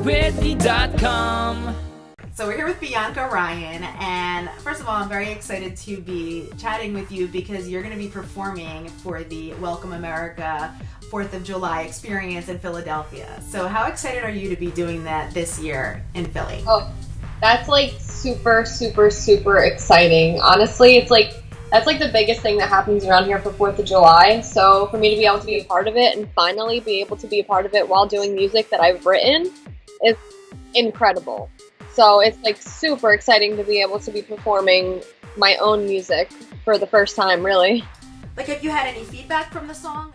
GoToWhitney.com. So we're here with Bianca Ryan, and first of all, I'm very excited to be chatting with you because you're going to be performing for the Welcome America 4th of July experience in Philadelphia. So how excited are you to be doing that this year in Philly? Oh, that's like super, super, super exciting. Honestly, it's like, that's like the biggest thing that happens around here for 4th of July. So for me to be able to be a part of it and finally be able to be a part of it while doing music that I've written is incredible. So it's like super exciting to be able to be performing my own music for the first time, really. Like, have you had any feedback from the song?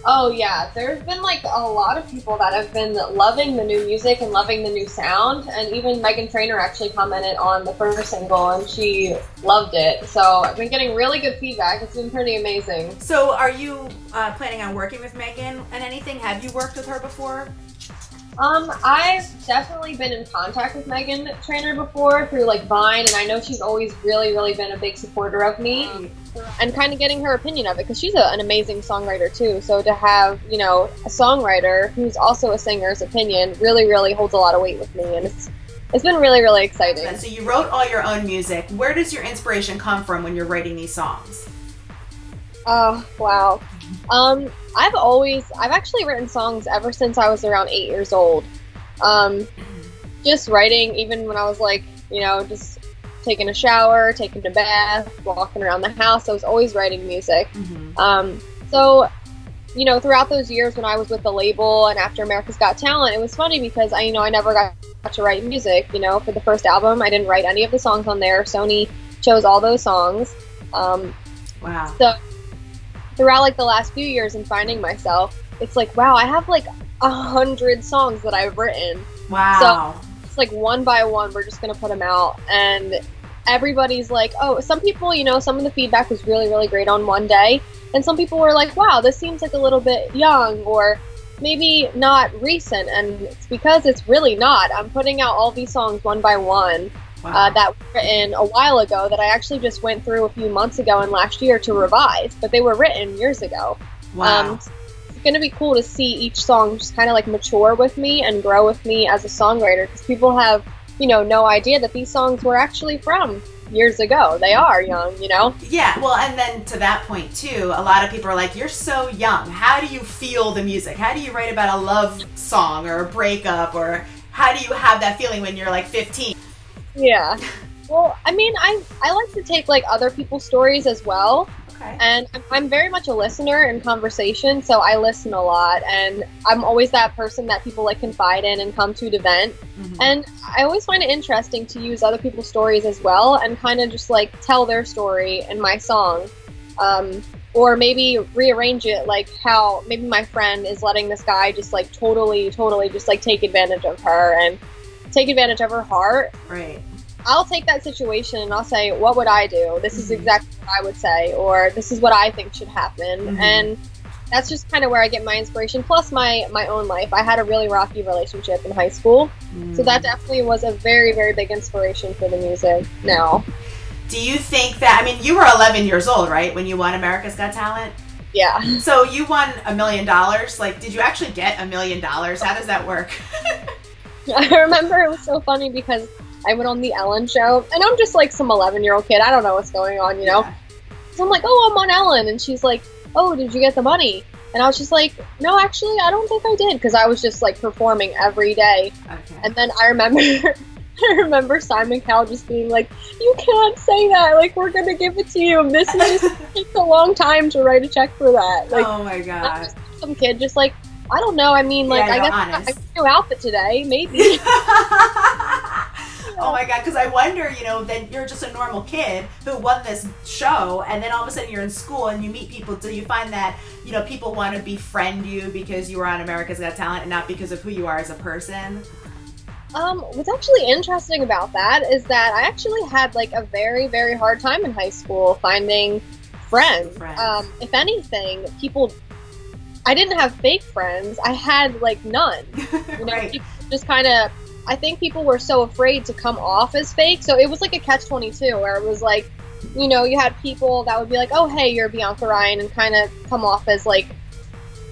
Oh yeah, there's been like a lot of people that have been loving the new music and loving the new sound, and even Megan Trainor actually commented on the first single and she loved it. So I've been getting really good feedback. It's been pretty amazing. So are you planning on working with Megan and anything? Have you worked with her before? I've definitely been in contact with Megan Trainor before through like Vine, and I know she's always really been a big supporter of me and kind of getting her opinion of it because she's an amazing songwriter too. So to have, you know, a songwriter who's also a singer's opinion really holds a lot of weight with me, and it's been really exciting. And so you wrote all your own music. Where does your inspiration come from when you're writing these songs? Oh, wow. I've actually written songs ever since I was around 8 years old. Just writing, even when I was like, you know, just taking a shower, taking a bath, walking around the house, I was always writing music. So, you know, throughout those years when I was with the label and after America's Got Talent, it was funny because I never got to write music. You know, for the first album, I didn't write any of the songs on there. Sony chose all those songs. Wow. So throughout like the last few years and finding myself, it's like, wow, I have like 100 songs that I've written. Wow. So it's like one by one, we're just gonna put them out, and everybody's like, oh, some people, you know, some of the feedback was really great on one day, and some people were like, wow, this seems like a little bit young or maybe not recent, and it's because it's really not. I'm putting out all these songs one by one. Wow. That were written a while ago that I actually just went through a few months ago and last year to revise, but they were written years ago. Wow. It's going to be cool to see each song just kind of like mature with me and grow with me as a songwriter, because people have, you know, no idea that these songs were actually from years ago. They are young, you know? Yeah, well, and then to that point too, a lot of people are like, you're so young. How do you feel the music? How do you write about a love song or a breakup, or how do you have that feeling when you're like 15? Yeah. Well, I mean, I like to take like other people's stories as well. Okay. And I'm very much a listener in conversation, so I listen a lot, and I'm always that person that people like confide in and come to vent. And I always find it interesting to use other people's stories as well and kind of just like tell their story in my song. Or maybe rearrange it like how maybe my friend is letting this guy just like totally just like take advantage of her and take advantage of her heart. Right. I'll take that situation and I'll say, what would I do? This is exactly what I would say, or this is what I think should happen. And that's just kind of where I get my inspiration, plus my own life. I had a really rocky relationship in high school, so that definitely was a very big inspiration for the music now. Do you think that, I mean, you were 11 years old, right, when you won America's Got Talent? Yeah. So you won $1 million. Like, did you actually get $1 million? How does that work? I remember it was so funny because I went on the Ellen show, and I'm just like some 11-year-old kid. I don't know what's going on, you know? Yeah. So I'm like, oh, I'm on Ellen. And she's like, oh, did you get the money? And I was just like, no, actually, I don't think I did, because I was just like performing every day. Okay. And then I remember Simon Cowell just being like, you can't say that. Like, we're going to give it to you. And this takes a long time to write a check for that. Like, oh my God. I'm just some kid just like, I don't know. I mean, like, Yeah, I guess honest. I got a new outfit today, maybe. Oh my God, because I wonder, you know, then you're just a normal kid who won this show, and then all of a sudden you're in school and you meet people. Do you find that, you know, people want to befriend you because you were on America's Got Talent and not because of who you are as a person? What's actually interesting about that is that I actually had like a very hard time in high school finding friends. If anything, I didn't have fake friends. I had like none. You know, Right. people just kind of, I think people were so afraid to come off as fake. So it was like a catch-22 where it was like, you know, you had people that would be like, oh, hey, you're Bianca Ryan, and kind of come off as like,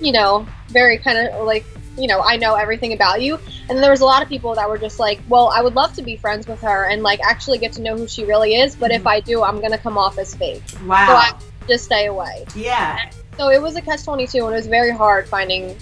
you know, very kind of like, you know, I know everything about you. And there was a lot of people that were just like, well, I would love to be friends with her and like actually get to know who she really is, but if I do, I'm going to come off as fake. Wow. So I just stay away. Yeah. So it was a catch-22, and it was very hard finding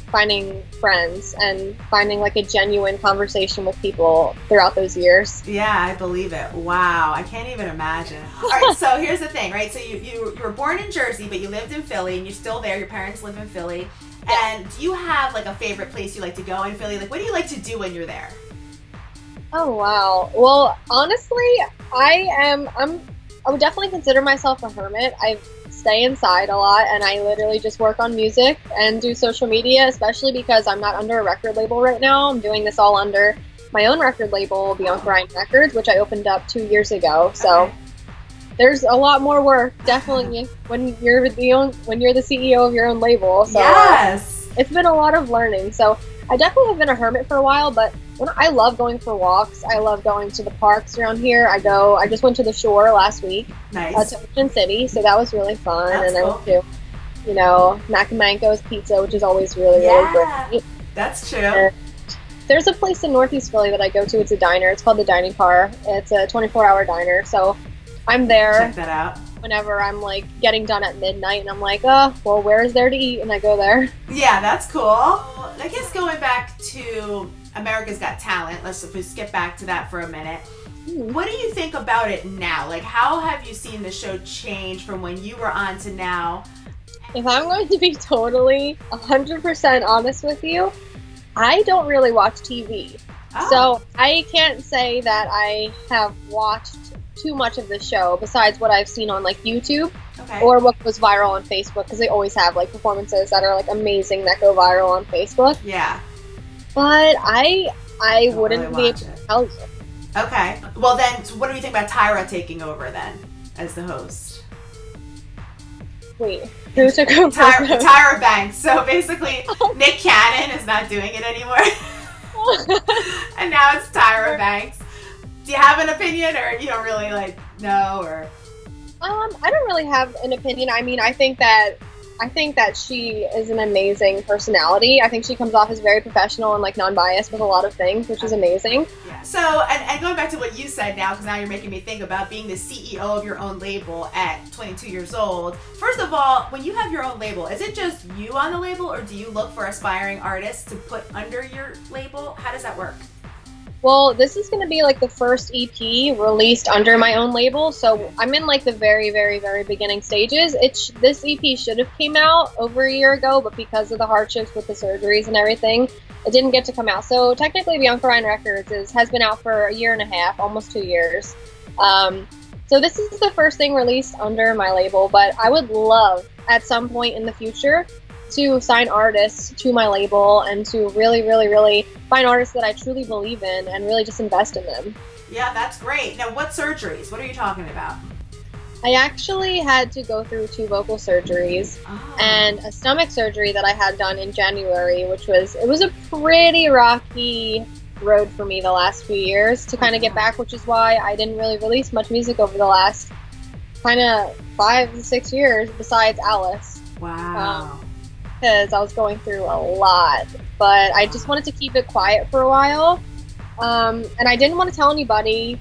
friends and finding like a genuine conversation with people throughout those years. Yeah, I believe it. Wow, I can't even imagine. All right, so here's the thing, right? So you were born in Jersey, but you lived in Philly, and you're still there. Your parents live in Philly. And do you have like a favorite place you like to go in Philly? Like, what do you like to do when you're there? Oh wow. Well, honestly, I would definitely consider myself a hermit. I stay inside a lot, and I literally just work on music and do social media, especially because I'm not under a record label right now. I'm doing this all under my own record label, Bianca Ryan Records, which I opened up 2 years ago. So there's a lot more work, definitely, when you're the CEO of your own label. So yes. It's been a lot of learning. So I definitely have been a hermit for a while, but I love going for walks. I love going to the parks around here. I just went to the shore last week. Nice. To Ocean City, so that was really fun. That's and I went to, Mac and Manco's Pizza, which is always really great. That's true. And there's a place in Northeast Philly that I go to. It's a diner. It's called the Dining Car. It's a 24-hour diner. So I'm there. Check that out. Whenever I'm like getting done at midnight, and I'm like, oh, well, where is there to eat? And I go there. Yeah, that's cool. I guess going back to America's Got Talent, let's skip back to that for a minute. What do you think about it now? Like, how have you seen the show change from when you were on to now? If I'm going to be totally 100% honest with you, I don't really watch TV. Oh. So I can't say that I have watched too much of the show besides what I've seen on like YouTube or what goes viral on Facebook, because they always have like performances that are like amazing that go viral on Facebook. Yeah. But I wouldn't be able to tell you. Okay. Well then, so what do you think about Tyra taking over then as the host? Wait, who took over? Tyra Banks. So basically, Nick Cannon is not doing it anymore. And now it's Tyra Banks. Do you have an opinion, or you don't really know, or? I don't really have an opinion. I mean, I think that she is an amazing personality. I think she comes off as very professional and like non-biased with a lot of things, which is amazing. Yeah. So, and going back to what you said now, because now you're making me think about being the CEO of your own label at 22 years old. First of all, when you have your own label, is it just you on the label, or do you look for aspiring artists to put under your label? How does that work? Well, this is going to be like the first EP released under my own label, so I'm in like the very, very, very beginning stages. This EP should have came out over a year ago, but because of the hardships with the surgeries and everything, it didn't get to come out. So technically, Bianca Ryan Records has been out for a year and a half, almost 2 years. So this is the first thing released under my label, but I would love at some point in the future to sign artists to my label and to really, really, really find artists that I truly believe in and really just invest in them. Yeah, that's great. Now, what surgeries? What are you talking about? I actually had to go through 2 vocal surgeries and a stomach surgery that I had done in January, it was a pretty rocky road for me the last few years to kind of get back, which is why I didn't really release much music over the last kind of 5 to 6 years besides Alice. Wow. Because I was going through a lot, but I just wanted to keep it quiet for a while, and I didn't want to tell anybody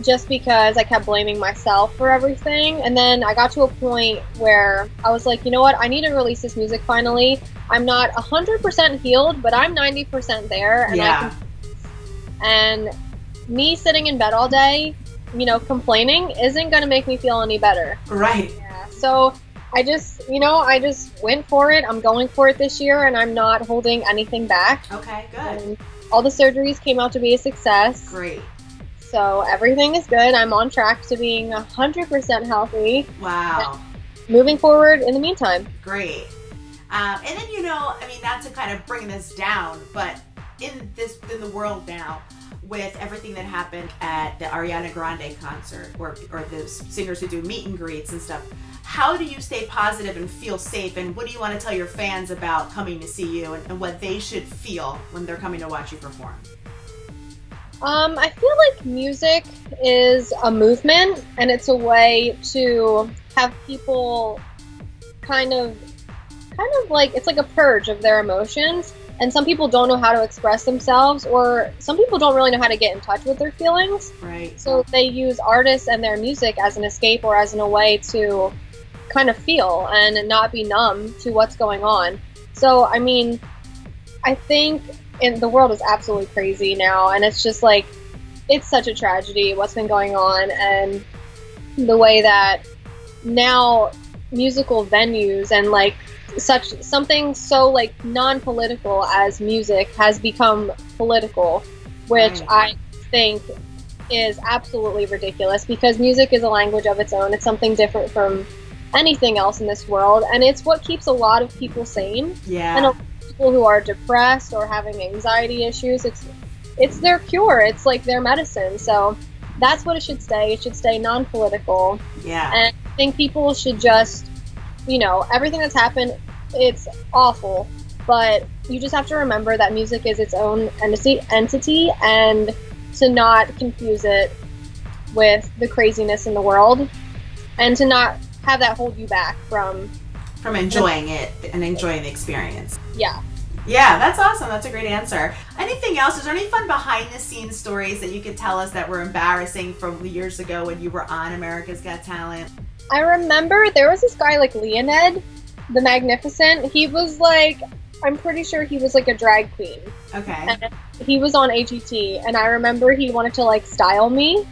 just because I kept blaming myself for everything. And then I got to a point where I was like, you know what, I need to release this music finally. I'm not 100% healed, but I'm 90% there, and and me sitting in bed all day, complaining isn't going to make me feel any better. Right. Yeah. So I just went for it. I'm going for it this year, and I'm not holding anything back. Okay, good. And all the surgeries came out to be a success. Great. So everything is good. I'm on track to being 100% healthy. Wow. Moving forward in the meantime. Great. And then, not to kind of bring this down, but in the world now, with everything that happened at the Ariana Grande concert, or the singers who do meet and greets and stuff, how do you stay positive and feel safe, and what do you want to tell your fans about coming to see you and what they should feel when they're coming to watch you perform? I feel like music is a movement, and it's a way to have people kind of like, it's like a purge of their emotions. And some people don't know how to express themselves, or some people don't really know how to get in touch with their feelings. Right. So they use artists and their music as an escape or as a way to kind of feel and not be numb to what's going on. So, I mean, I think the world is absolutely crazy now, and it's just like, it's such a tragedy what's been going on, and the way that now musical venues and like something so like non-political as music has become political, which I think is absolutely ridiculous, because music is a language of its own. It's something different from anything else in this world, and it's what keeps a lot of people sane. Yeah. And a lot of people who are depressed or having anxiety issues, it's their cure. It's like their medicine. So that's what it should stay. It should stay non-political. Yeah. And I think people should just, everything that's happened, it's awful, but you just have to remember that music is its own entity, and to not confuse it with the craziness in the world, and to not have that hold you back from enjoying it and enjoying the experience. Yeah. Yeah, that's awesome. That's a great answer. Anything else? Is there any fun behind the scenes stories that you could tell us that were embarrassing from years ago when you were on America's Got Talent? I remember there was this guy like Leonid the Magnificent. He was like, I'm pretty sure he was like a drag queen. Okay. And he was on AGT, and I remember he wanted to like style me,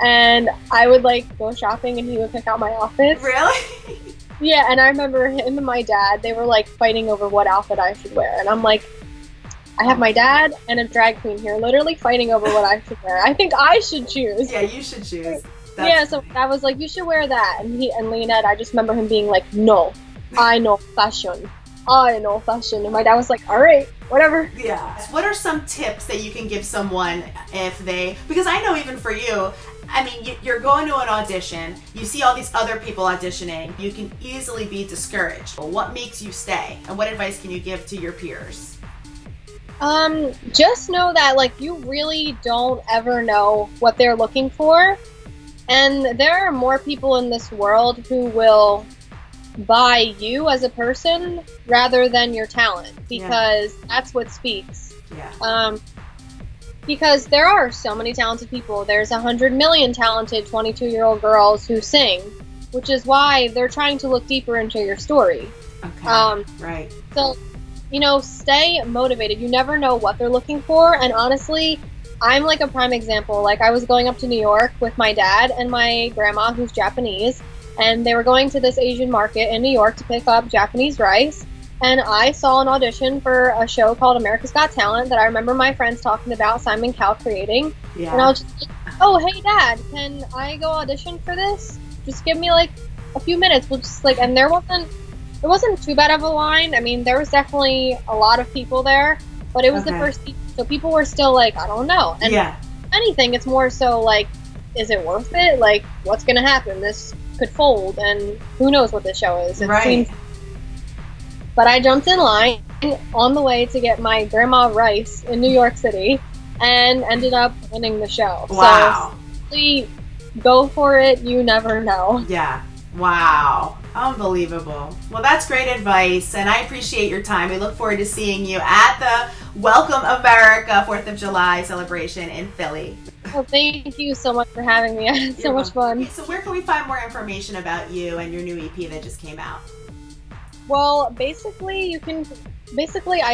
and I would like go shopping and he would pick out my outfits. Really? Yeah, and I remember him and my dad, they were like fighting over what outfit I should wear, and I'm like, I have my dad and a drag queen here literally fighting over what I should wear. I think I should choose. Yeah, you should choose. Yeah, so I was like, you should wear that, and Leonid, I just remember him being like, no, I know fashion. And my dad was like, all right, whatever. Yeah. What are some tips that you can give someone because I know even for you, I mean, you're going to an audition, you see all these other people auditioning, you can easily be discouraged. What makes you stay? And what advice can you give to your peers? Just know that like you really don't ever know what they're looking for. And there are more people in this world who will buy you as a person rather than your talent, because that's what speaks. Yeah. Because there are so many talented people. There's 100 million talented 22-year-old girls who sing, which is why they're trying to look deeper into your story. Okay. Right. So, stay motivated. You never know what they're looking for, and honestly, I'm like a prime example. Like, I was going up to New York with my dad and my grandma, who's Japanese, and they were going to this Asian market in New York to pick up Japanese rice. And I saw an audition for a show called America's Got Talent that I remember my friends talking about, Simon Cowell creating. Yeah. And I was just like, oh, hey, Dad, can I go audition for this? Just give me like a few minutes. We'll just like, and it wasn't too bad of a line. I mean, there was definitely a lot of people there, but it was the first season, so people were still like, I don't know. And if anything, it's more so like, is it worth it? Like, what's going to happen? This could fold, and who knows what this show is. But I jumped in line on the way to get my grandma rice in New York City and ended up winning the show. Wow. So really go for it. You never know. Yeah. Wow. Unbelievable. Well, that's great advice, and I appreciate your time. We look forward to seeing you at the Welcome America 4th of July celebration in Philly. Well, thank you so much for having me. I had so much fun. So where can we find more information about you and your new EP that just came out? Well, basically, I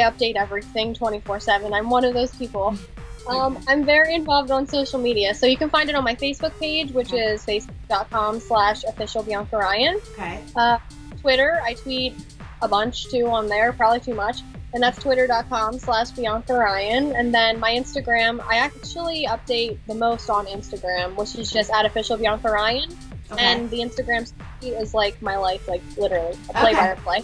update everything 24/7. I'm one of those people. I'm very involved on social media, so you can find it on my Facebook page, which is facebook.com/official Bianca Ryan. Okay. Twitter, I tweet a bunch too on there, probably too much, and that's twitter.com/Bianca Ryan. And then my Instagram, I actually update the most on Instagram, which is just @official Bianca Ryan. Okay. And the Instagram is like my life, like literally a play-by-play.